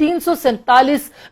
347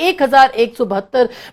1172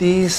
30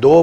2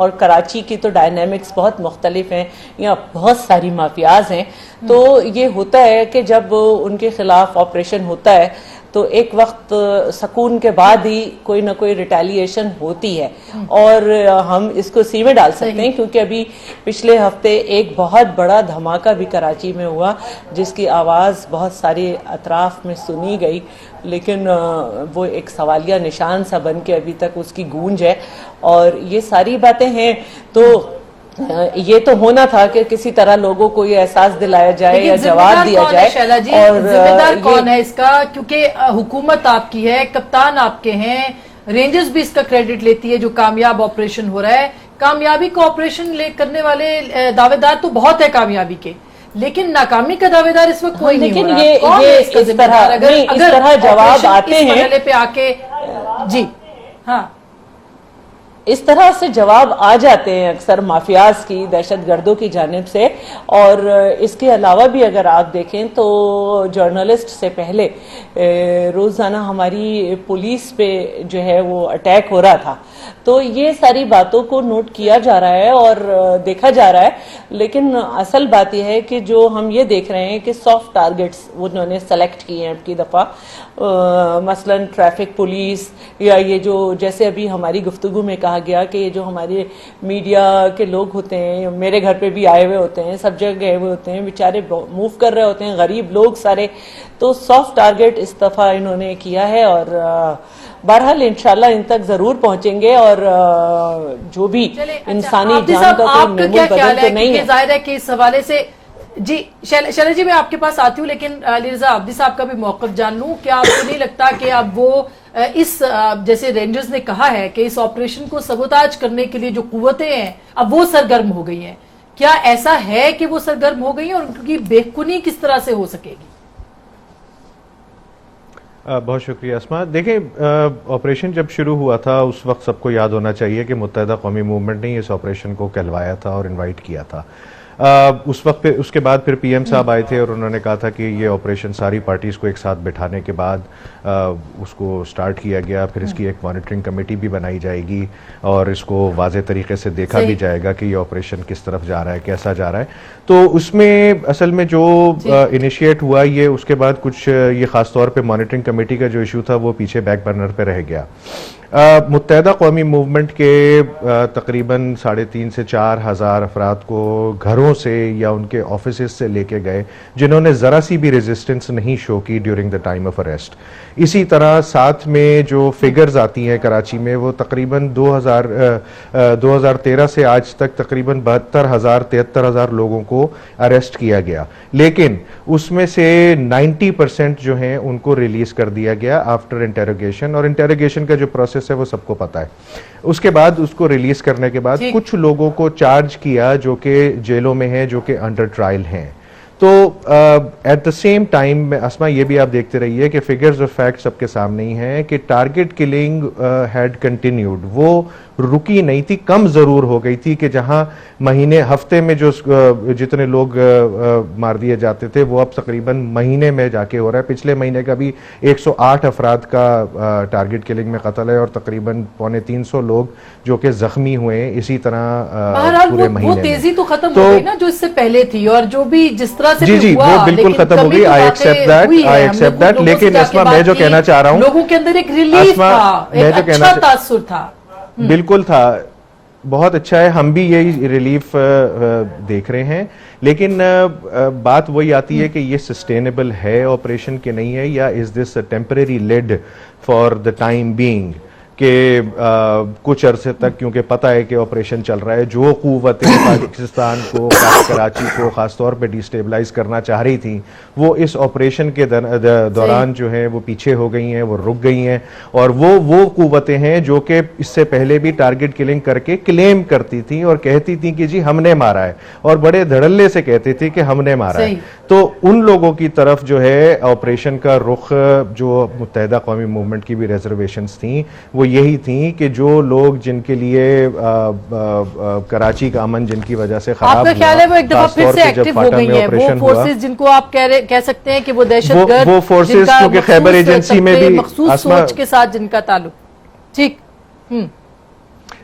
اور کراچی کی تو ڈائنامکس بہت مختلف ہیں, یہاں بہت ساری مافیاز ہیں. تو یہ ہوتا ہے کہ جب ان کے خلاف آپریشن ہوتا ہے تو ایک وقت سکون کے بعد ہی کوئی نہ کوئی ریٹیلیشن ہوتی ہے, اور ہم اس کو سی میں ڈال سکتے ہیں کیونکہ ابھی پچھلے ہفتے ایک بہت بڑا دھماکہ بھی کراچی میں ہوا جس کی آواز بہت ساری اطراف میں سنی گئی, لیکن وہ ایک سوالیہ نشان سا بن کے ابھی تک اس کی گونج ہے. اور یہ ساری باتیں ہیں تو یہ تو ہونا تھا کہ کسی طرح لوگوں کو یہ احساس دلایا جائے یا جواب دیا جائے. اور ذمہ دار کون ہے اس کا, کیونکہ حکومت آپ کی ہے, کپتان آپ کے ہیں, رینجرز بھی اس کا کریڈٹ لیتی ہے جو کامیاب آپریشن ہو رہا ہے. کامیابی کو آپریشن کرنے والے دعوے دار تو بہت ہے کامیابی کے, لیکن ناکامی کا دعوے دار اس وقت کوئی نہیں ہو رہا. کون ہے اس کا ذمہ دار اگر جواب آتے ہیں مرحلے پہ آ کے؟ جی ہاں, اس طرح سے جواب آ جاتے ہیں اکثر مافیاز کی, دہشت گردوں کی جانب سے. اور اس کے علاوہ بھی اگر آپ دیکھیں تو جرنلسٹ سے پہلے روزانہ ہماری پولیس پہ جو ہے وہ اٹیک ہو رہا تھا. تو یہ ساری باتوں کو نوٹ کیا جا رہا ہے اور دیکھا جا رہا ہے, لیکن اصل بات یہ ہے کہ جو ہم یہ دیکھ رہے ہیں کہ سافٹ ٹارگٹس انہوں نے سلیکٹ کیے ہیں اب کی دفعہ, مثلا ٹریفک پولیس, یا یہ جو جیسے ابھی ہماری گفتگو میں کہا گیا کہ یہ جو ہمارے میڈیا کے لوگ ہوتے ہیں, میرے گھر پہ بھی آئے ہوئے ہوتے ہیں, سب جگہ گئے ہوئے ہوتے ہیں, بیچارے موو کر رہے ہوتے ہیں, غریب لوگ سارے. تو سافٹ ٹارگٹ اس دفعہ انہوں نے کیا ہے, اور بہرحال انشاءاللہ ان تک ضرور پہنچیں گے. اور جو بھی انسانی جان کا کوئی معمول بدل تو نہیں ہے. ظاہر ہے کہ اس حوالے سے جی شیلا جی میں آپ کے پاس آتی ہوں, لیکن علی رضا عابدی صاحب کا بھی موقف جان لوں. کیا آپ کو نہیں لگتا کہ اب وہ اس جیسے رینجرز نے کہا ہے کہ اس آپریشن کو سبوتاج کرنے کے لیے جو قوتیں ہیں اب وہ سرگرم ہو گئی ہیں, کیا ایسا ہے کہ وہ سرگرم ہو گئی ہیں, اور ان کی بے کنی کس طرح سے ہو سکے گی؟ بہت شکریہ اسما. دیکھیں, آپریشن جب شروع ہوا تھا اس وقت سب کو یاد ہونا چاہیے کہ متحدہ قومی موومنٹ نے اس آپریشن کو کہلوایا تھا اور انوائٹ کیا تھا. اس وقت پہ اس کے بعد پھر پی ایم صاحب آئے تھے اور انہوں نے کہا تھا کہ یہ آپریشن ساری پارٹیز کو ایک ساتھ بٹھانے کے بعد اس کو سٹارٹ کیا گیا. پھر اس کی ایک مانیٹرنگ کمیٹی بھی بنائی جائے گی اور اس کو واضح طریقے سے دیکھا بھی جائے گا کہ یہ آپریشن کس طرف جا رہا ہے, کیسا جا رہا ہے. تو اس میں اصل میں جو انیشیٹ ہوا یہ اس کے بعد کچھ یہ خاص طور پہ مانیٹرنگ کمیٹی کا جو ایشو تھا وہ پیچھے بیک برنر پہ رہ گیا. متحدہ قومی موومنٹ کے تقریباً 3,500 سے 4,000 افراد کو گھروں سے یا ان کے آفیسز سے لے کے گئے جنہوں نے ذرا سی بھی ریزسٹنس نہیں شو کی during the time of arrest. اسی طرح ساتھ میں جو فگرز آتی ہیں کراچی میں وہ تقریباً 2013 سے آج تک تقریباً 73,000 لوگوں کو اریسٹ کیا گیا, لیکن اس میں سے 90% جو ہیں ان کو ریلیز کر دیا گیا آفٹر انٹیروگیشن. اور انٹیروگیشن کا جو پروسیس ہے وہ سب کو پتہ ہے. اس کے بعد اس کو ریلیز کرنے کے بعد کچھ لوگوں کو چارج کیا جو کہ جیلوں میں ہیں, جو کہ انڈر ٹرائل ہیں. تو ایٹ دا سیم ٹائم اسما یہ بھی آپ دیکھتے رہیے کہ فگرز اور فیکٹ سب کے سامنے ہی ہیں کہ ٹارگٹ کلنگ ہیڈ کنٹینیوڈ, وہ رکی نہیں تھی, کم ضرور ہو گئی تھی کہ جہاں مہینے ہفتے میں جو جتنے لوگ مار دیے جاتے تھے وہ اب تقریباً مہینے میں جا کے ہو رہا ہے. پچھلے مہینے کا بھی 108 افراد کا ٹارگٹ کلنگ میں قتل ہے اور تقریباً 250 لوگ جو کہ زخمی ہوئے ہیں اسی طرح پورے مہینے میں. وہ تیزی تو ختم ہو گئی نا جو اس سے پہلے تھی, اور جو بھی جس طرح سے جی وہ بالکل ختم ہو گئی. آئی ایکسپٹ دیٹ, لیکن اسما میں جو کہنا چاہ رہا ہوں لوگوں کے اندر ایک ریلیف تھا, ایک اچھا تاثر تھا. بالکل تھا, بہت اچھا ہے, ہم بھی یہی ریلیف دیکھ رہے ہیں. لیکن بات وہی آتی ہے کہ یہ سسٹینیبل ہے آپریشن کہ نہیں ہے, یا is this temporary lead for the time being, کہ کچھ عرصے تک کیونکہ پتہ ہے کہ آپریشن چل رہا ہے, جو قوتیں پاکستان کو کراچی کو خاص طور پہ ڈیسٹیبلائز کرنا چاہ رہی تھیں وہ اس آپریشن کے دوران جو ہیں وہ پیچھے ہو گئی ہیں, وہ رک گئی ہیں. اور وہ قوتیں ہیں جو کہ اس سے پہلے بھی ٹارگٹ کلنگ کر کے کلیم کرتی تھیں اور کہتی تھیں کہ جی ہم نے مارا ہے, اور بڑے دھڑلے سے کہتی تھی کہ ہم نے مارا ہے. تو ان لوگوں کی طرف جو ہے آپریشن کا رخ, جو متحدہ قومی موومنٹ کی بھی ریزرویشنز تھیں وہ یہی تھیں کہ جو لوگ جن کے لیے کراچی کا امن جن کی وجہ سے خراب ہوا, آپ کا خیال ہے وہ ایک دفعہ پھر سے ایکٹیو ہو گئی ہیں وہ فورسز جن کو آپ کہہ سکتے ہیں کہ وہ دہشت گرد, وہ فورسز کیونکہ خیبر ایجنسی میں بھی مخصوص سوچ کے ساتھ جن کا تعلق. ٹھیک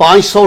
500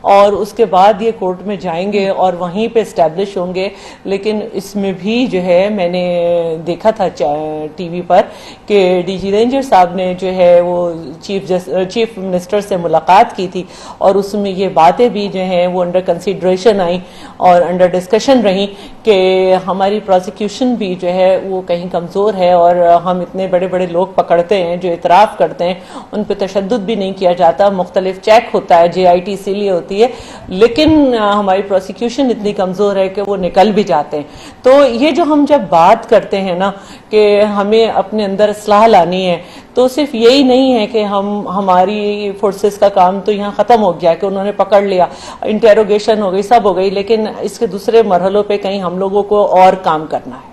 اور اس کے بعد یہ کورٹ میں جائیں گے اور وہیں پہ اسٹیبلش ہوں گے. لیکن اس میں بھی جو ہے میں نے دیکھا تھا ٹی وی پر کہ ڈی جی رینجر صاحب نے جو ہے وہ چیف منسٹر سے ملاقات کی تھی, اور اس میں یہ باتیں بھی جو ہیں وہ انڈر کنسیڈریشن آئیں اور انڈر ڈسکشن رہیں کہ ہماری پروسیکیوشن بھی جو ہے وہ کہیں کمزور ہے, اور ہم اتنے بڑے بڑے لوگ پکڑتے ہیں جو اعتراف کرتے ہیں, ان پہ تشدد بھی نہیں کیا جاتا, مختلف چیک ہوتا ہے, JIT اسی لیے ہوتی ہے, لیکن ہماری پروسیکیوشن اتنی کمزور ہے کہ وہ نکل بھی جاتے ہیں. تو یہ جو ہم جب بات کرتے ہیں نا کہ ہمیں اپنے اندر اصلاح لانی ہے, تو صرف یہی نہیں ہے کہ ہماری فورسز کا کام تو یہاں ختم ہو گیا کہ انہوں نے پکڑ لیا, انٹیروگیشن ہو گئی, سب ہو گئی, لیکن اس کے دوسرے مرحلوں پہ کہیں ہم لوگوں کو اور کام کرنا ہے.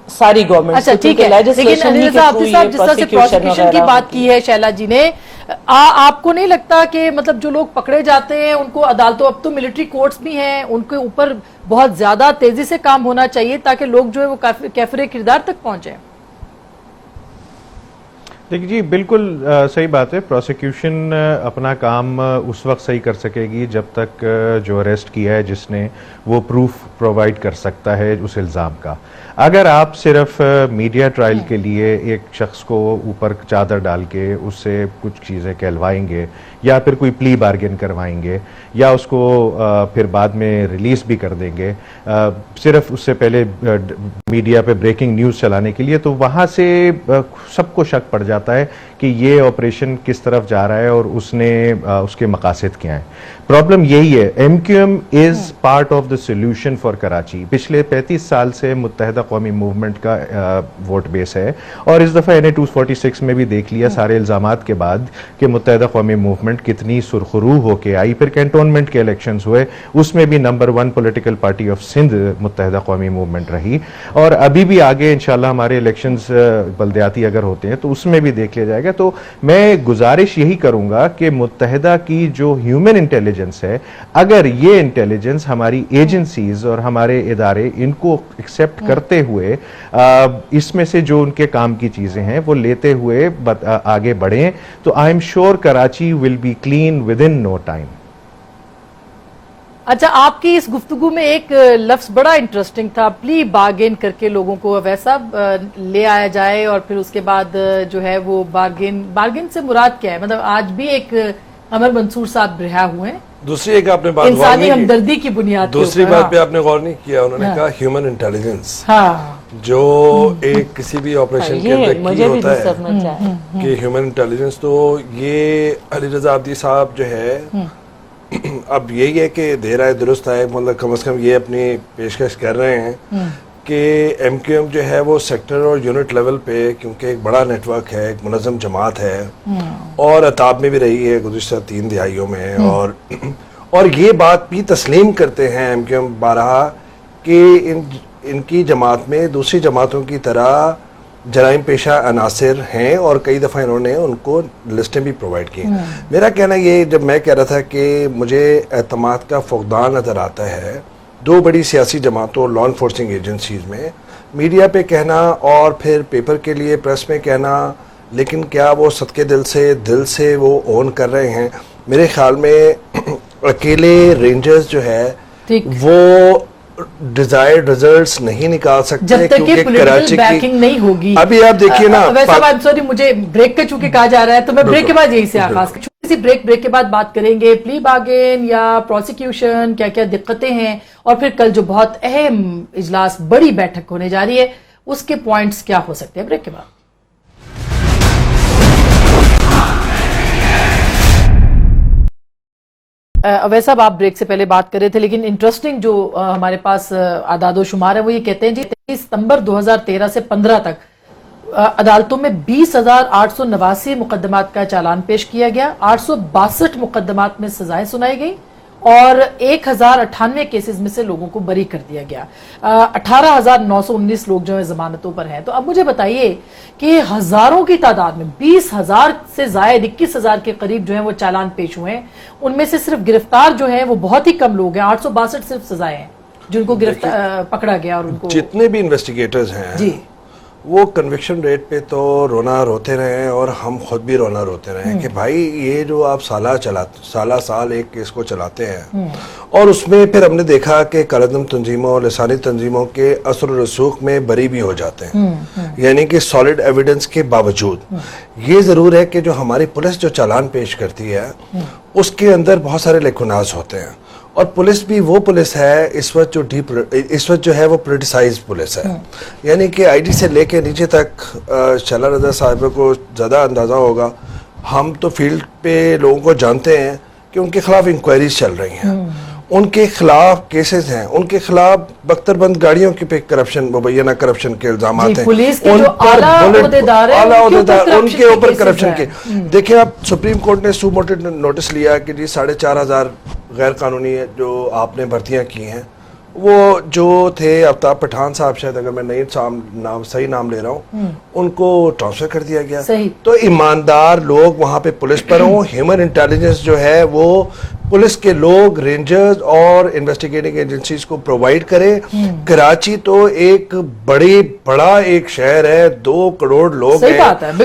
ساری گورنمنٹ. اچھا ٹھیک ہے, لیکن انیل صاحب جس طرح سے پروسیکیوشن کی بات کی ہے شیلا جی نے, آپ کو نہیں لگتا کہ مطلب جو لوگ پکڑے جاتے ہیں ان کو عدالتوں, اب تو ملٹری کورٹس بھی ہیں, ان کے اوپر بہت زیادہ تیزی سے کام ہونا چاہیے تاکہ لوگ جو ہے وہ کیفر کردار تک پہنچیں؟ دیکھیے جی بالکل صحیح بات ہے. پروسیکیوشن اپنا کام اس وقت صحیح کر سکے گی جب تک جو اریسٹ کیا ہے جس نے وہ پروف پرووائڈ کر سکتا ہے اس الزام کا. اگر آپ صرف میڈیا ٹرائل کے لیے ایک شخص کو اوپر چادر ڈال کے اس سے کچھ چیزیں کہلوائیں گے یا پھر کوئی پلی بارگن کروائیں گے یا اس کو پھر بعد میں ریلیز بھی کر دیں گے صرف اس سے پہلے میڈیا پہ بریکنگ نیوز چلانے کے لیے, تو وہاں سے سب کو شک پڑ جاتا ہے کہ یہ آپریشن کس طرف جا رہا ہے اور اس نے اس کے مقاصد کیا ہیں. پرابلم یہی ہے, MQM is part of the solution for Karachi. پچھلے 35 سال سے متحدہ قومی موومنٹ کا ووٹ بیس ہے, اور اس دفعہ NA 246 میں بھی دیکھ لیا سارے الزامات کے بعد کہ متحدہ قومی موومنٹ کتنی سرخرو ہو کے آئی. پھر کینٹونمنٹ کے الیکشنز ہوئے, اس میں بھی number 1 political party of Sindh متحدہ قومی موومنٹ رہی, اور ابھی بھی آگے انشاءاللہ ہمارے الیکشنز بلدیاتی اگر ہوتے ہیں تو اس میں بھی دیکھ لیا جائے گا. تو میں گزارش یہی کروں گا کہ متحدہ کی جو ہیومن انٹیلیجنس ہے, اگر یہ انٹیلیجنس ہماری ایجنسیز اور ہمارے ادارے ان کو ایکسیپٹ کرتے ہوئے اس میں سے جو ان کے کام کی چیزیں ہیں وہ لیتے ہوئے آگے بڑھیں, تو I am sure Karachi will be clean within no time. اچھا, آپ کی اس گفتگو میں ایک لفظ بڑا انٹرسٹنگ تھا, پلی بارگین کر کے لوگوں کو ویسا لے آیا جائے اور پھر اس کے بعد جو ہے وہ بارگین سے مراد کیا ہے؟ مطلب آج بھی ایک عمر منصور صاحب رہا ہوئے ہیں, دوسری ایک آپ نے بات انسانی ہمدردی کی بنیاد, دوسری بات پہ آپ نے غور نہیں کیا, انہوں نے کہا ہیومن انٹیلیجنس, جو ایک کسی بھی آپریشن کے اندر کی ہوتا ہے کہ ہیومن انٹیلیجنس. تو یہ علی رضا عابدی صاحب جو ہے اب یہی ہے کہ دیر آئے درست آئے, مطلب کم از کم یہ اپنی پیشکش کر رہے ہیں کہ MQM جو ہے وہ سیکٹر اور یونٹ لیول پہ, کیونکہ ایک بڑا نیٹ ورک ہے, ایک منظم جماعت ہے اور عطاب میں بھی رہی ہے گزشتہ 3 دہائیوں میں, اور یہ بات بھی تسلیم کرتے ہیں MQM بارہا کہ ان کی جماعت میں دوسری جماعتوں کی طرح جرائم پیشہ عناصر ہیں, اور کئی دفعہ انہوں نے ان کو لسٹیں بھی پرووائڈ کی. میرا کہنا یہ, جب میں کہہ رہا تھا کہ مجھے اعتماد کا فقدان نظر آتا ہے 2 بڑی سیاسی جماعتوں لا انفورسنگ ایجنسیز میں, میڈیا پہ کہنا اور پھر پیپر کے لیے پریس میں کہنا, لیکن کیا وہ صدقے دل سے وہ اون کر رہے ہیں؟ میرے خیال میں اکیلے رینجرز جو ہے وہ ڈیزائرڈ ریزلٹس نہیں نکال سکتے جب تک کہ پولیٹیکل بیکنگ نہیں ہوگی. ابھی آپ دیکھیے نا, ویسا سوری مجھے بریک کا چونکہ کہا جا رہا ہے تو میں بریک کے بعد یہی سے آغاز چھوٹی سی بریک کے بعد بات کریں گے پلی بارگین یا پروسیکیوشن, کیا کیا دقتیں ہیں, اور پھر کل جو بہت اہم اجلاس بڑی بیٹھک ہونے جا رہی ہے اس کے پوائنٹس کیا ہو سکتے ہیں. بریک کے بعد اویس صاحب آپ بریک سے پہلے بات کر رہے تھے, لیکن انٹرسٹنگ جو ہمارے پاس اعداد و شمار ہے وہ یہ کہتے ہیں جی 23 ستمبر 2013 سے 15 تک عدالتوں میں 20,889 مقدمات کا چالان پیش کیا گیا, 862 مقدمات میں سزائیں سنائی گئی اور 1,098 کیسز میں سے لوگوں کو بری کر دیا گیا. 18,919 لوگ جو ہیں ضمانتوں پر ہیں. تو اب مجھے بتائیے کہ ہزاروں کی تعداد میں 20,000 سے زائد 21,000 کے قریب جو ہیں وہ چالان پیش ہوئے ہیں, ان میں سے صرف گرفتار جو ہیں وہ بہت ہی کم لوگ ہیں, 862 صرف سزائیں ہیں جن کو گرفتار پکڑا گیا, اور ان کو جتنے بھی انویسٹیگیٹرز ہیں جی وہ کنوکشن ریٹ پہ تو رونا روتے رہے ہیں اور ہم خود بھی رونا روتے رہے ہیں کہ بھائی یہ جو آپ سالہ سال ایک کیس کو چلاتے ہیں اور اس میں پھر ہم نے دیکھا کہ کالعدم تنظیموں اور لسانی تنظیموں کے اثر و رسوخ میں بری بھی ہو جاتے ہیں، یعنی کہ سالڈ ایویڈنس کے باوجود یہ ضرور ہے کہ جو ہماری پولیس جو چالان پیش کرتی ہے اس کے اندر بہت سارے لیکوناز ہوتے ہیں، اور پولیس بھی وہ پولیس ہے اس وقت جو ہے وہ پولیٹیسائز پولیس ہے، یعنی کہ آئی ڈی سے لے کے نیچے تک شعلہ رضا صاحبہ کو زیادہ اندازہ ہوگا، ہم تو فیلڈ پہ لوگوں کو جانتے ہیں کہ ان کے خلاف انکوائریز چل رہی ہیں، ان کے خلاف کیسز ہیں، ان کے خلاف بختر بند گاڑیوں کی پہ کرپشن مبینہ کرپشن کے الزامات ہیں، پولیس کے جو اعلیٰ عہدیدار ہیں ان کے اوپر کرپشن کے دیکھیں آپ سپریم کورٹ نے سو موٹو نوٹس لیا کہ جی 4,500 غیر قانونی جو آپ نے بھرتیاں کی ہیں وہ جو تھے آفتاب پٹھان صاحب شاید اگر میں صحیح نام لے رہا ہوں ان کو ٹرانسفر کر دیا گیا، تو ایماندار لوگ وہاں پہ پولیس پر ہوں، ہیومن انٹیلیجنس جو ہے وہ پولیس کے لوگ رینجرز اور انویسٹیگیٹنگ ایجنسیز کو پرووائڈ کرے۔ کراچی تو ایک بڑا ایک شہر ہے، 2 کروڑ لوگ ہیں،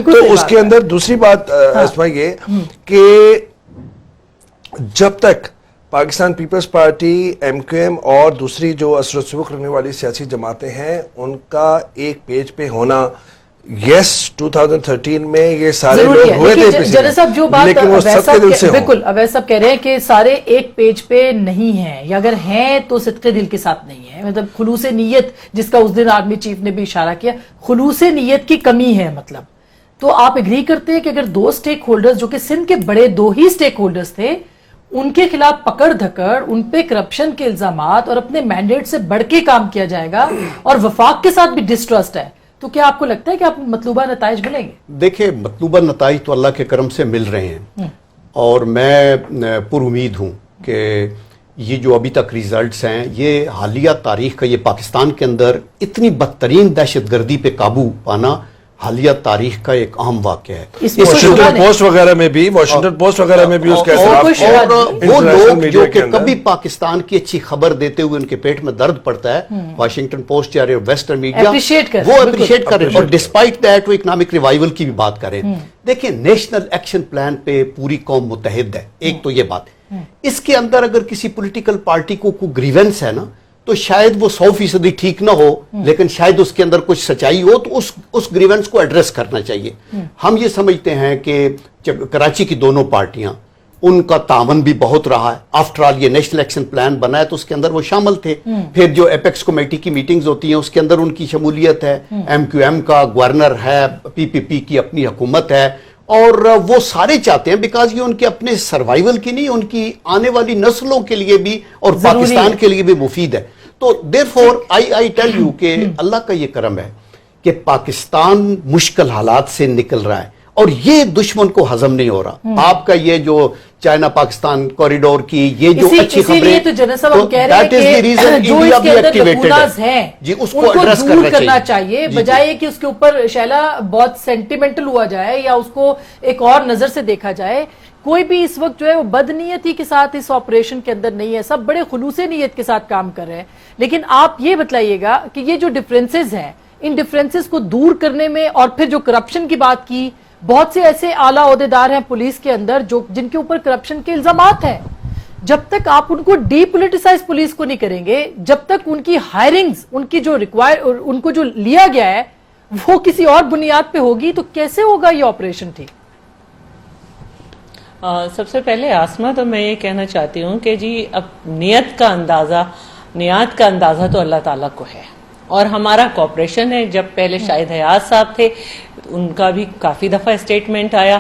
تو اس کے اندر دوسری بات اسما یہ کہ جب تک Pakistan Peoples Party, M Q M اور دوسری جو اثر و رسوخ رکھنے والی سیاسی جماعتیں ہیں ان کا ایک پیج پہ ہونا، یس 2013 میں یہ سارے لوگ ہوئے تھے جنرل صاحب، جو بات لیکن وہ سب کے دل سے بالکل اویس صاحب کہہ رہے ہیں کہ سارے ایک پیج پہ نہیں ہیں، یا اگر ہیں تو صدقے دل کے ساتھ نہیں ہیں، مطلب خلوص نیت جس کا اس دن آرمی چیف نے بھی اشارہ کیا، خلوص نیت کی کمی ہے مطلب۔ تو آپ اگری کرتے ہیں کہ اگر 2 سٹیک ہولڈرز جو کہ سندھ کے بڑے 2 ہی سٹیک ہولڈرز تھے، ان کے خلاف پکڑ دھکڑ، ان پہ کرپشن کے الزامات اور اپنے مینڈیٹ سے بڑھ کے کام کیا جائے گا اور وفاق کے ساتھ بھی ڈسٹرسٹ ہے، تو کیا آپ کو لگتا ہے کہ آپ مطلوبہ نتائج ملیں گے؟ دیکھیں مطلوبہ نتائج تو اللہ کے کرم سے مل رہے ہیں، اور میں پر امید ہوں کہ یہ جو ابھی تک ریزلٹس ہیں، یہ حالیہ تاریخ کا، یہ پاکستان کے اندر اتنی بدترین دہشت گردی پہ قابو پانا حالیہ تاریخ کا ایک اہم واقعہ ہے۔ واشنگٹن پوسٹ وغیرہ میں بھی اس کے اور وہ لوگ جو کہ کبھی پاکستان کی اچھی خبر دیتے ہوئے ان کے پیٹ میں درد پڑتا ہے، واشنگٹن پوسٹ یا ویسٹرن میڈیا وہ اپریشیٹ کر رہے ہیں، اور ڈسپائٹ دیٹ وہ اکنامک ریوائیول کی بھی بات کریں۔ دیکھیں نیشنل ایکشن پلان پہ پوری قوم متحد ہے، ایک تو یہ بات ہے، اس کے اندر اگر کسی پولیٹیکل پارٹی کو کوئی گریونس ہے نا تو شاید وہ 100% ٹھیک نہ ہو، لیکن شاید اس کے اندر کچھ سچائی ہو، تو اس گریونس کو ایڈریس کرنا چاہیے۔ ہم یہ سمجھتے ہیں کہ جب کراچی کی دونوں پارٹیاں، ان کا تعاون بھی بہت رہا ہے، آفٹر آل یہ نیشنل ایکشن پلان بنا ہے تو اس کے اندر وہ شامل تھے، پھر جو ایپیکس کمیٹی کی میٹنگز ہوتی ہیں اس کے اندر ان کی شمولیت ہے، ایم کیو ایم کا گورنر ہے، پی پی پی کی اپنی حکومت ہے، اور وہ سارے چاہتے ہیں بیکاز یہ ان کے اپنے سروائیول کی نہیں، ان کی آنے والی نسلوں کے لیے بھی اور پاکستان کے لیے بھی مفید ہے۔ تو therefore I tell you کہ اللہ کا یہ کرم ہے کہ پاکستان مشکل حالات سے نکل رہا ہے، اور یہ دشمن کو ہضم نہیں ہو رہا۔ آپ کا یہ جو چائنا پاکستان کوریڈور کی یہ جو اچھی خبریں، تو جنرل صاحب ہم کہہ رہے ہیں کہ جو اس کے اندر لکوناز ہیں اس کو ایڈریس کرنا چاہیے، بجائے کہ اس کے اوپر شیلا بہت سینٹیمنٹل ہوا جائے یا اس کو ایک اور نظر سے دیکھا جائے۔ کوئی بھی اس وقت جو ہے وہ بد نیتی کے ساتھ اس آپریشن کے اندر نہیں ہے، سب بڑے خلوص نیت کے ساتھ کام کر رہے ہیں، لیکن آپ یہ بتلائیے گا کہ یہ جو ڈفرینسز ہیں، ان ڈفرینسز کو دور کرنے میں، اور پھر جو کرپشن کی بات کی، بہت سے ایسے اعلیٰ عہدیدار ہیں پولیس کے اندر جن کے اوپر کرپشن کے الزامات ہیں، جب تک آپ ان کو ڈی پولیٹیسائز پولیس کو نہیں کریں گے، جب تک ان کی ہائرنگز، ان کی جو ان کو جو لیا گیا ہے وہ کسی اور بنیاد پہ ہوگی، تو کیسے ہوگا یہ آپریشن ٹھیک؟ سب سے پہلے آسما تو میں یہ کہنا چاہتی ہوں کہ جی اب نیت کا اندازہ تو اللہ تعالیٰ کو ہے، اور ہمارا کوپریشن ہے۔ جب پہلے شاہد حیات صاحب تھے ان کا بھی کافی دفعہ اسٹیٹمنٹ آیا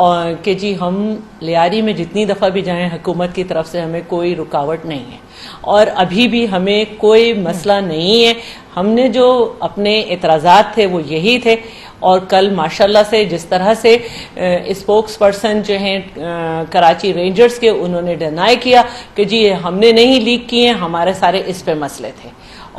اور کہ جی ہم لیاری میں جتنی دفعہ بھی جائیں حکومت کی طرف سے ہمیں کوئی رکاوٹ نہیں ہے، اور ابھی بھی ہمیں کوئی مسئلہ نہیں ہے۔ ہم نے جو اپنے اعتراضات تھے وہ یہی تھے، اور کل ماشاءاللہ سے جس طرح سے اسپوکس پرسن جو ہیں کراچی رینجرز کے، انہوں نے ڈینائی کیا کہ جی ہم نے نہیں لیک کیے، ہمارے سارے اس پہ مسئلے تھے،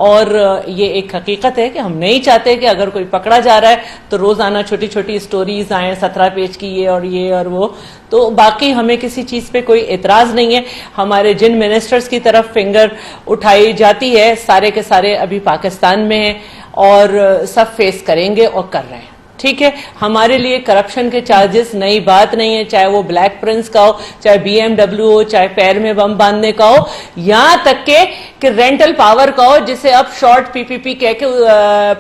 اور یہ ایک حقیقت ہے کہ ہم نہیں چاہتے کہ اگر کوئی پکڑا جا رہا ہے تو روزانہ چھوٹی چھوٹی سٹوریز آئیں 17 پیج کی یہ اور وہ، تو باقی ہمیں کسی چیز پہ کوئی اعتراض نہیں ہے۔ ہمارے جن منسٹرز کی طرف فنگر اٹھائی جاتی ہے سارے کے سارے ابھی پاکستان میں ہیں، اور سب فیس کریں گے اور کر رہے ہیں. ٹھیک ہے, ہمارے لیے کرپشن کے چارجز نئی بات نہیں ہے, چاہے وہ بلیک پرنس کا ہو, چاہے BMW ہو, چاہے پیر میں بم باندھنے کا ہو, یہاں تک کہ رینٹل پاور کا ہو, جسے اب شارٹ PPP کہہ کے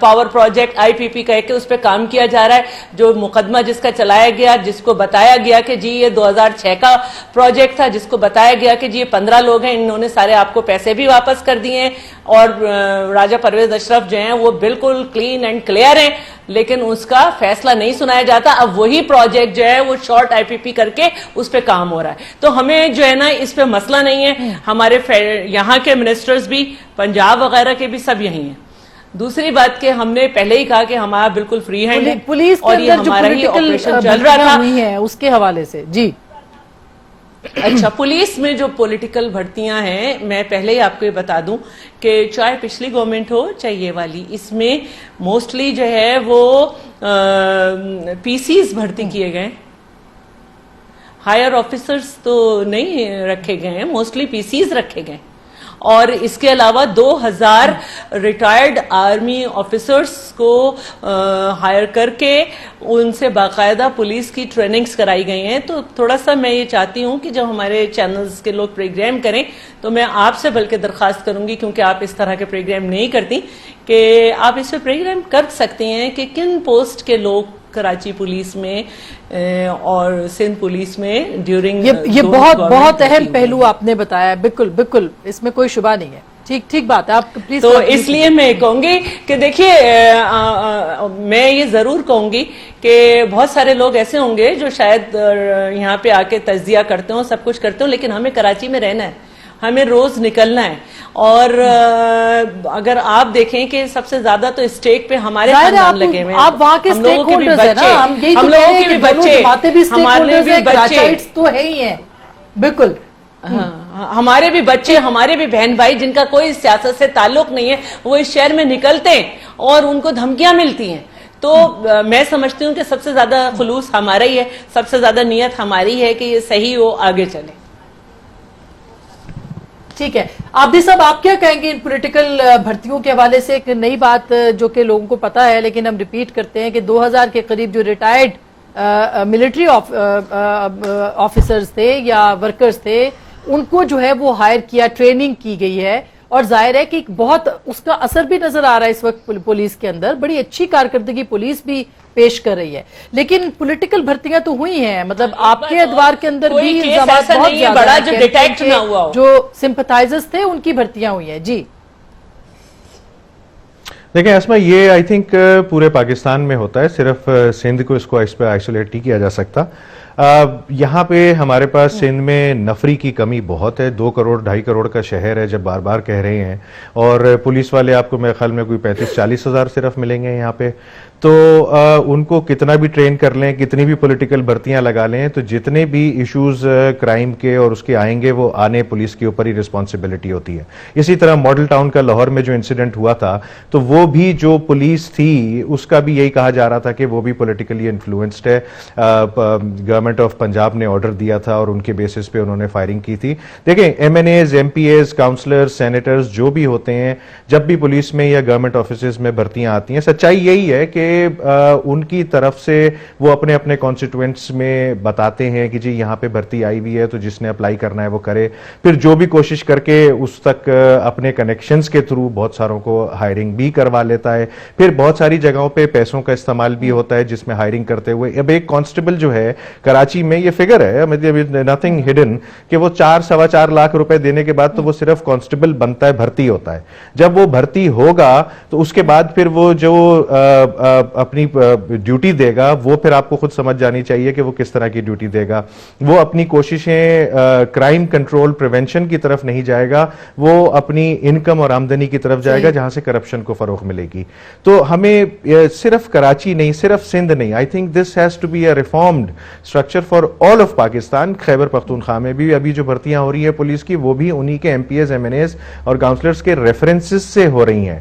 پاور پروجیکٹ IPP کہہ کے اس پہ کام کیا جا رہا ہے, جو مقدمہ جس کا چلایا گیا, جس کو بتایا گیا کہ جی یہ 2006 کا پروجیکٹ تھا, جس کو بتایا گیا کہ جی یہ 15 لوگ ہیں, انہوں نے سارے آپ کو پیسے بھی واپس کر دیے ہیں, اور راجہ پرویز اشرف جو ہیں وہ بالکل کلین اینڈ کلیئر ہیں, لیکن اس کا فیصلہ نہیں سنایا جاتا. اب وہی پروجیکٹ جو ہے وہ شارٹ IPP کر کے اس پہ کام ہو رہا ہے. تو ہمیں جو ہے نا اس پہ مسئلہ نہیں ہے, ہمارے یہاں کے منسٹرز بھی, پنجاب وغیرہ کے بھی سب یہی ہیں. دوسری بات کہ ہم نے پہلے ہی کہا کہ ہمارا بالکل فری ہینڈ ہے, پولیس اور یہ ہمارا ہی آپریشن چل رہا تھا اس کے حوالے سے. جی اچھا, پولیس میں جو پولیٹیکل بھرتیاں ہیں, میں پہلے ہی آپ کو یہ بتا دوں کہ چاہے پچھلی گورنمنٹ ہو چاہے یہ والی, اس میں موسٹلی جو ہے وہ PCs بھرتی کیے گئے, ہائر آفیسرز تو نہیں رکھے گئے ہیں, موسٹلی PCs رکھے گئے. اور اس کے علاوہ 2000 ریٹائرڈ آرمی آفیسرز کو ہائر کر کے ان سے باقاعدہ پولیس کی ٹریننگز کرائی گئی ہیں. تو تھوڑا سا میں یہ چاہتی ہوں کہ جب ہمارے چینلز کے لوگ پروگرام کریں تو میں آپ سے بلکہ درخواست کروں گی, کیونکہ آپ اس طرح کے پروگرام نہیں کرتی, کہ آپ اس پہ پروگرام کر سکتے ہیں کہ کن پوسٹ کے لوگ کراچی پولیس میں اور سندھ پولیس میں ڈیورنگ یہ بہت اہم پہلو آپ نے بتایا. بالکل بالکل, اس میں کوئی شبہ نہیں ہے. ٹھیک بات ہے, آپ پلیز. تو اس لیے میں کہوں گی کہ دیکھیے, میں یہ ضرور کہوں گی کہ بہت سارے لوگ ایسے ہوں گے جو شاید یہاں پہ آ کے تجزیہ کرتے ہوں, سب کچھ کرتے ہوں, لیکن ہمیں کراچی میں رہنا ہے, ہمیں روز نکلنا ہے. اور اگر آپ دیکھیں کہ سب سے زیادہ تو اسٹیک پہ ہمارے خاندان لگے ہوئے ہیں, آپ وہاں کے اسٹیک ہولڈرز ہیں نا, ہم لوگوں کے بھی بچے, ہمارے بھی بچے تو ہے ہی ہیں. بالکل, ہمارے بھی بچے, ہمارے بھی بہن بھائی جن کا کوئی سیاست سے تعلق نہیں ہے, وہ اس شہر میں نکلتے ہیں اور ان کو دھمکیاں ملتی ہیں. تو میں سمجھتی ہوں کہ سب سے زیادہ خلوص ہمارا ہی ہے, سب سے زیادہ نیت ہماری ہے کہ یہ صحیح ہو, آگے چلے. ٹھیک ہے, آپ بھی سب آپ کیا کہیں گے ان پولیٹیکل بھرتیوں کے حوالے سے؟ ایک نئی بات جو کہ لوگوں کو پتا ہے لیکن ہم ریپیٹ کرتے ہیں کہ 2000 کے قریب جو ریٹائرڈ ملٹری آفیسرز تھے یا ورکرز تھے, ان کو جو ہے وہ ہائر کیا, ٹریننگ کی گئی ہے, اور ظاہر ہے کہ بہت اس کا اثر بھی نظر آ رہا ہے اس وقت پولیس کے اندر. بڑی اچھی کارکردگی پولیس بھی پیش کر رہی ہے, لیکن پولیٹیکل بھرتیاں تو ہوئی ہیں, مطلب آپ کے ادوار کے اندر بھی الزامات بہت زیادہ ہیں, جو سمپتھائزرز تھے ان کی بھرتیاں ہوئی ہیں. جی دیکھیں اسما, یہ آئی تھنک پورے پاکستان میں ہوتا ہے, صرف سندھ کو اس پہ آئسولیٹ نہیں کیا جا سکتا. یہاں پہ ہمارے پاس سندھ میں نفری کی کمی بہت ہے, 2 کروڑ 2.5 کروڑ کا شہر ہے, جب بار بار کہہ رہے ہیں, اور پولیس والے آپ کو میرے خیال میں کوئی 35-40 ہزار صرف ملیں گے یہاں پہ. تو ان کو کتنا بھی ٹرین کر لیں, کتنی بھی پولیٹیکل بھرتیاں لگا لیں, تو جتنے بھی ایشوز کرائم کے اور اس کے آئیں گے وہ آنے پولیس کے اوپر ہی رسپانسبلٹی ہوتی ہے. اسی طرح ماڈل ٹاؤن کا لاہور میں جو انسیڈنٹ ہوا تھا, تو وہ بھی جو پولیس تھی اس کا بھی یہی کہا جا رہا تھا کہ وہ بھی پولیٹیکلی انفلوئنسڈ ہے. گورنمنٹ آف پنجاب نے آرڈر دیا تھا اور ان کے بیسس پہ انہوں نے فائرنگ کی تھی. دیکھیں MNAs, MPAs, کاؤنسلرز, سینیٹرز جو بھی ہوتے ہیں, جب بھی پولیس میں یا گورنمنٹ آفیسز میں بھرتیاں آتی ہیں, سچائی یہی ہے کہ ان کی طرف سے وہ اپنے اپنے کانسٹیٹوئنٹس میں بتاتے ہیں کہ جی یہاں پہ بھرتی آئی ہوئی ہے, تو جس نے اپلائی کرنا ہے وہ کرے. پھر جو بھی کوشش کر کے اس تک اپنے کنیکشنز کے تھرو بہت ساروں کو ہائرنگ بھی کروا لیتا ہے. پھر بہت ساری جگہوں پہ پیسوں کا استعمال بھی ہوتا ہے جس میں ہائرنگ کرتے ہوئے. اب ایک کانسٹیبل جو ہے کراچی میں, یہ فگر ہے, نتھنگ ہڈن, کہ وہ 4-4.25 لاکھ روپے دینے کے بعد تو وہ صرف کانسٹیبل بنتا ہے, بھرتی ہوتا ہے. جب وہ بھرتی ہوگا تو اس کے بعد پھر وہ جو اپنی ڈیوٹی دے گا, وہ پھر آپ کو خود سمجھ جانی چاہیے کہ وہ کس طرح کی ڈیوٹی دے گا. وہ اپنی کوششیں کرائم کنٹرول پریونشن کی طرف نہیں جائے گا, وہ اپنی انکم اور آمدنی کی طرف جائے گا جہاں سے کرپشن کو فروغ ملے گی. تو ہمیں صرف کراچی نہیں, صرف سندھ نہیں, I think this has to be a reformed structure for all of Pakistan. Khyber Pakhtunkhwa میں بھی ابھی جو بھرتیاں ہو رہی ہیں پولیس کی, وہ بھی انہی کے MPAs, MNAs اور کاؤنسلرز کے ریفرنسز سے ہو رہی ہیں.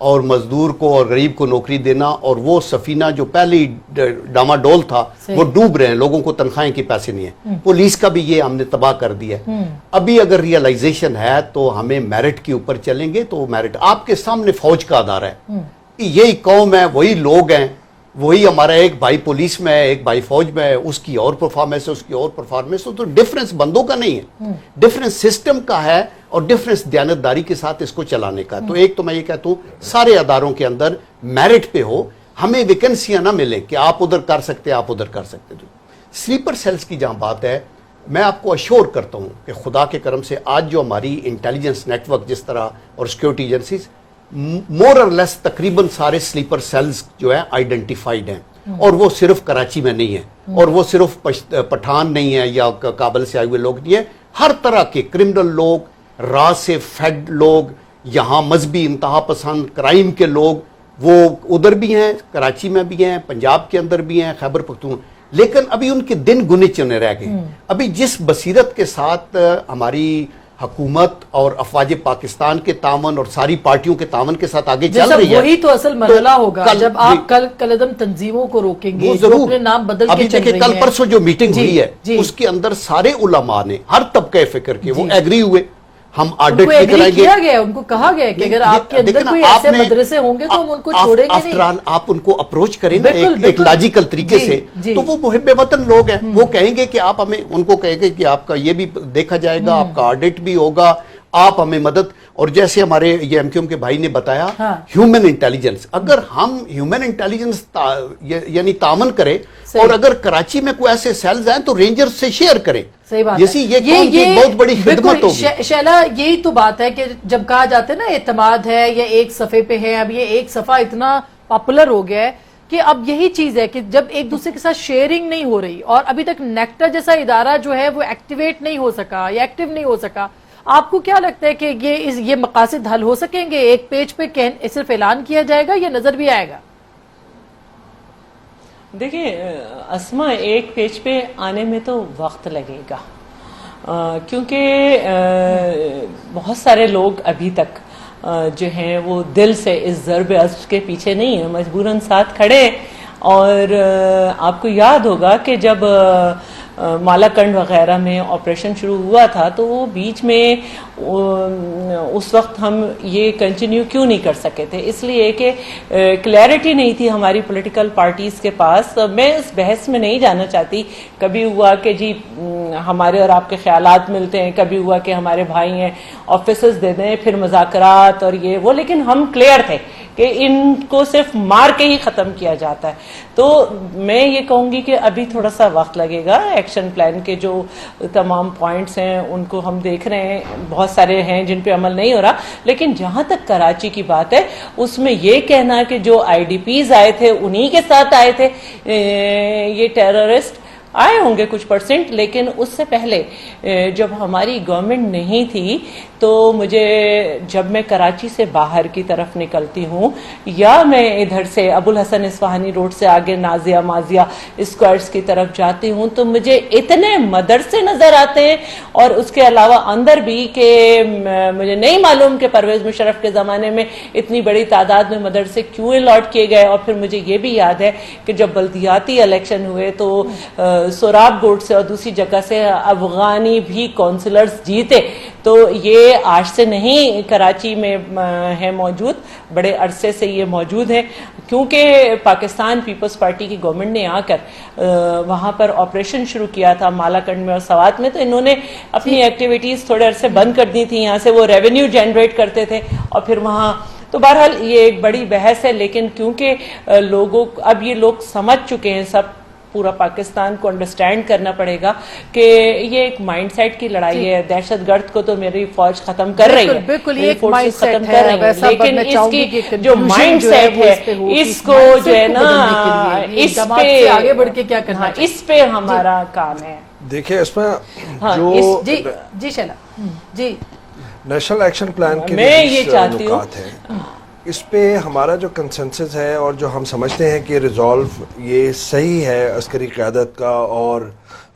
اور مزدور کو اور غریب کو نوکری دینا, اور وہ سفینہ جو پہلے ڈاماڈول تھا وہ ڈوب رہے ہیں, لوگوں کو تنخواہیں کے پیسے نہیں ہیں. پولیس کا بھی یہ ہم نے تباہ کر دیا ہے. ابھی اگر ریئلائزیشن ہے تو ہمیں میرٹ کے اوپر چلیں گے. تو میرٹ آپ کے سامنے فوج کا ادارہ ہے, یہی قوم ہے, وہی لوگ ہیں, وہی ہمارا ایک بھائی پولیس میں ہے, ایک بھائی فوج میں ہے, اس کی اور پرفارمنس ہے, اس کی اور پرفارمنس ہے. تو ڈفرنس بندوں کا نہیں ہے, ڈفرنس سسٹم کا ہے, اور ڈفرنس دیانتداری کے ساتھ اس کو چلانے کا. تو ایک تو میں یہ کہتا ہوں سارے اداروں کے اندر میرٹ پہ ہو, ہمیں ویکنسیاں نہ ملیں کہ آپ ادھر کر سکتے, آپ ادھر کر سکتے. سلیپر سیلز کی جہاں بات ہے, میں آپ کو اشور کرتا ہوں کہ خدا کے کرم سے آج جو ہماری انٹیلیجنس نیٹ ورک جس طرح اور سیکورٹی ایجنسیز مور اور لیس تقریباً سارے سلیپر سیلز جو ہیں آئیڈینٹیفائیڈ ہیں, اور وہ صرف کراچی میں نہیں ہیں, اور وہ صرف پٹھان نہیں ہیں یا کابل سے آئے ہوئے لوگ نہیں ہیں. ہر طرح کے کرمنل لوگ, راہ سے فیڈ لوگ, یہاں مذہبی انتہا پسند کرائم کے لوگ, وہ ادھر بھی ہیں, کراچی میں بھی ہیں, پنجاب کے اندر بھی ہیں, خیبر پختون. لیکن ابھی ان کے دن گنے چنے رہ گئے. ابھی جس بصیرت کے ساتھ ہماری حکومت اور افواج پاکستان کے تعاون اور ساری پارٹیوں کے تعاون کے ساتھ آگے چل رہی ہے, وہی تو اصل مرحلہ ہوگا جب آپ کل قدم تنظیموں کو روکیں گے, جو اپنے نام بدل کے چل رہی ہیں. کل پرسوں جو میٹنگ ہوئی ہے اس کے اندر سارے علماء نے, ہر طبقہ فکر کے, وہ ایگری ہوئے. ہم آڈٹ بھی کرائیں گے. ان کو کہا گیا کہ اگر آپ کے اندر کوئی ایسے مدرسے ہوں گے تو ہم ان کو چھوڑیں گے نہیں. آپ ان کو اپروچ کریں نا ایک لاجیکل طریقے سے, تو وہ محب وطن لوگ ہیں, وہ کہیں گے کہ آپ ہمیں, ان کو کہیں گے کہ آپ کا یہ بھی دیکھا جائے گا, آپ کا آڈٹ بھی ہوگا, آپ ہمیں مدد. اور جیسے ہمارے یہ ایم کیو ایم کے بھائی نے بتایا, ہیومن انٹیلیجنس, اگر ہم ہیومن انٹیلیجنس یعنی تعاون کریں, اور اگر کراچی میں کوئی ایسے سیلز ہیں تو رینجر سے شیئر کریں. صحیح بات ہے, یہ بہت بڑی خدمت ہوگی. شیلا, یہی تو بات ہے کہ جب کہا جاتا ہے نا اعتماد ہے یا ایک صفحے پہ ہے, اب یہ ایک صفحہ اتنا پاپولر ہو گیا ہے کہ اب یہی چیز ہے کہ جب ایک دوسرے کے ساتھ شیئرنگ نہیں ہو رہی, اور ابھی تک نیکٹا جیسا ادارہ جو ہے وہ ایکٹیویٹ نہیں ہو سکا یا ایکٹیو نہیں ہو سکا, آپ کو کیا لگتا ہے کہ یہ مقاصد حل ہو سکیں گے؟ ایک پیج پہ صرف اعلان کیا جائے گا یا نظر بھی آئے گا؟ دیکھیں اسما, ایک پیج پہ آنے میں تو وقت لگے گا, کیونکہ بہت سارے لوگ ابھی تک جو ہیں وہ دل سے اس ضرب عزم کے پیچھے نہیں ہیں, مجبوراً ساتھ کھڑے. اور آپ کو یاد ہوگا کہ جب مالا کنڈ وغیرہ میں آپریشن شروع ہوا تھا تو وہ بیچ میں اس وقت ہم یہ کنٹینیو کیوں نہیں کر سکے تھے؟ اس لیے کہ کلیئرٹی نہیں تھی ہماری پولیٹیکل پارٹیز کے پاس. میں اس بحث میں نہیں جانا چاہتی. کبھی ہوا کہ جی ہمارے اور آپ کے خیالات ملتے ہیں, کبھی ہوا کہ ہمارے بھائی ہیں آفیسز دے دیں, پھر مذاکرات اور یہ وہ, لیکن ہم کلیئر تھے کہ ان کو صرف مار کے ہی ختم کیا جاتا ہے. تو میں یہ کہوں گی کہ ابھی تھوڑا سا وقت لگے گا. ایکشن پلان کے جو تمام پوائنٹس ہیں ان کو ہم دیکھ رہے ہیں, بہت سارے ہیں جن پہ عمل نہیں ہو رہا. لیکن جہاں تک کراچی کی بات ہے, اس میں یہ کہنا کہ جو آئی ڈی پیز آئے تھے انہی کے ساتھ آئے تھے یہ ٹیررسٹ, آئے ہوں گے کچھ پرسنٹ, لیکن اس سے پہلے جب ہماری گورنمنٹ نہیں تھی تو مجھے جب میں کراچی سے باہر کی طرف نکلتی ہوں یا میں ادھر سے ابو الحسن اصفہانی روڈ سے آگے نازیہ مازیہ اسکوائرز کی طرف جاتی ہوں تو مجھے اتنے مدرسے نظر آتے ہیں, اور اس کے علاوہ اندر بھی کہ مجھے نہیں معلوم کہ پرویز مشرف کے زمانے میں اتنی بڑی تعداد میں مدرسے کیوں الاٹ کیے گئے. اور پھر مجھے یہ بھی یاد ہے کہ جب بلدیاتی الیکشن ہوئے تو سوراب گوٹ سے اور دوسری جگہ سے افغانی بھی کونسلرز جیتے. تو یہ آج سے نہیں کراچی میں ہے موجود, بڑے عرصے سے یہ موجود ہے, کیونکہ پاکستان پیپلز پارٹی کی گورنمنٹ نے آ کر وہاں پر آپریشن شروع کیا تھا مالا کنڈ میں اور سوات میں, تو انہوں نے اپنی ایکٹیویٹیز تھوڑے عرصے بند کر دی تھی. یہاں سے وہ ریونیو جنریٹ کرتے تھے اور پھر وہاں, تو بہرحال یہ ایک بڑی بحث ہے. لیکن کیونکہ لوگوں اب یہ لوگ سمجھ چکے ہیں, سب پورا پاکستان کو انڈرسٹینڈ کرنا پڑے گا کہ یہ ایک مائنڈ سیٹ کی لڑائی ہے. دہشت گرد کو تو میری فوج ختم کر رہی ہے, میری فورسز ختم کر رہی ہے, لیکن اس کی جو مائنڈ سیٹ ہے اس کو جو ہے نا اس پہ آگے بڑھ کے کیا کرنا, اس پہ ہمارا کام ہے. دیکھیں اس میں جو جی شیلا جی نیشنل ایکشن پلان کے میں یہ چاہتی ہوں اس پہ ہمارا جو کنسنسس ہے اور جو ہم سمجھتے ہیں کہ ریزالو یہ صحیح ہے عسکری قیادت کا اور